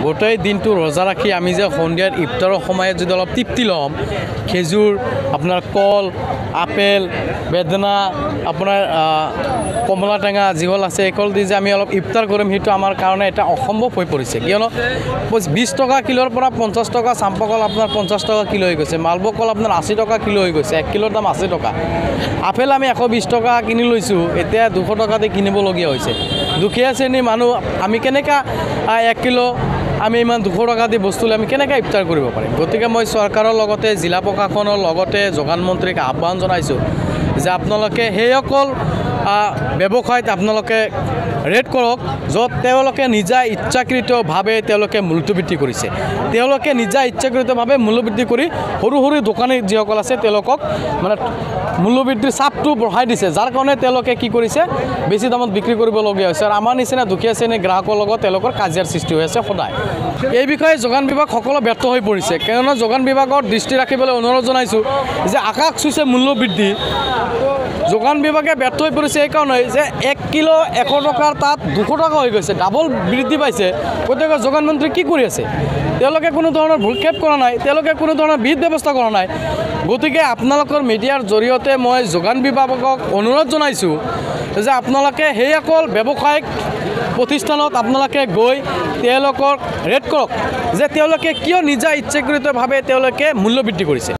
গোটেই দিনটো রোজা রাখি আমি যে সন্ধিয়ার ইফতারের সময় যদি অলপ তৃপ্তি লম খেজুর আপনার কল আপেল বেদনা আপনার কমলা টেঙা যিহল আছে একল দি যে আমি অলপ ইফতার কৰিম সেইটো আমাৰ কাৰণে এটা অসম্ভব হয়ে পড়েছে কিয়নো 20 টাকা কিলোৰ পৰা 50 টাকা চাম্পকল আপনার 50 টাকা কিলো হয়ে গেছে মালভোগ কল আপনার 80 টাকা কিলো হয়ে গেছে 1 কিলোর দাম 80 টাকা আপেল আমি 120 টাকা কিনি লৈছোঁ এতিয়া 200 টাকাতে কিনিবলগীয়া হৈছে দুখীয়া শ্ৰেণীৰ মানুহ আমি কেনেকা 1 কিলো আমি ইমান 200 টাকা দি বস্তু আমি কেনেকৈ ইফতাৰ কৰিব পাৰিম গতিকে মই চৰকাৰৰ লগতে জিলা প্ৰশাসনৰ লগতে যোগান মন্ত্ৰীক আহ্বান জনাইছোঁ যে আপোনালোকে সেইসকল ব্যৱসায়ত আপোনালোকে ৰেড কৰক য'ত তেওঁলোকে নিজা ইচ্ছাকৃতভাৱে তেওঁলোকে মূল্যবৃদ্ধি কৰিছে তেওঁলোকে নিজা ইচ্ছাকৃতভাৱে মূল্যবৃদ্ধি কৰি সৰু সৰু দোকানী যিসকল আছে তেওঁলোকক মানে মূল্যবৃদ্ধিৰ চাপটো বঢ়াই দিছে যাৰ কাৰণে তেওঁলোকে কি কৰিছে বেছি দামত বিক্ৰী কৰিবলগীয়া হৈছে আৰু আমাৰ নিচিনা দুখীয়া শ্ৰেণীৰ গ্ৰাহকৰ লগত তেওঁলোকৰ কাজিয়াৰ সৃষ্টি হৈ আছে সদায় এই বিষয়ে যোগান বিভাগ সকলো ব্যৰ্থ হৈ পৰিছে কিয়নো যোগান বিভাগৰ দৃষ্টি ৰাখিবলৈ অনুৰোধ জনাইছোঁ যে আকাশ চুইছে মূল্যবৃদ্ধি যোগান বিভাগে ব্যৰ্থ হৈ পৰিছে এই কাৰণে যে 1 কিলো 100 টকাৰ তাত 200 টাকা হৈ গৈছে ডাবল বৃদ্ধি পাইছে গতিকে যোগান মন্ত্ৰী কি কৰি আছে তেওঁলোকে কোনো ধৰণৰ ভূক্ষেপ কৰা নাই তেওঁলোকে কোনো ধৰণৰ বিধ ব্যৱস্থা কৰা নাই গতিকে আপোনালোকৰ মিডিয়াৰ জৰিয়তে মই যোগান বিভাগক অনুৰোধ জনাইছোঁ যে আপোনালোকে সেইসকল ব্যৱসায়িক প্ৰতিষ্ঠানত আপোনালোকে গৈ তেওঁলোকক ৰেড কৰক যে তেওঁলোকে কিয় নিজা ইচ্ছাকৃতভাৱে তেওঁলোকে মূল্য বৃদ্ধি কৰিছে।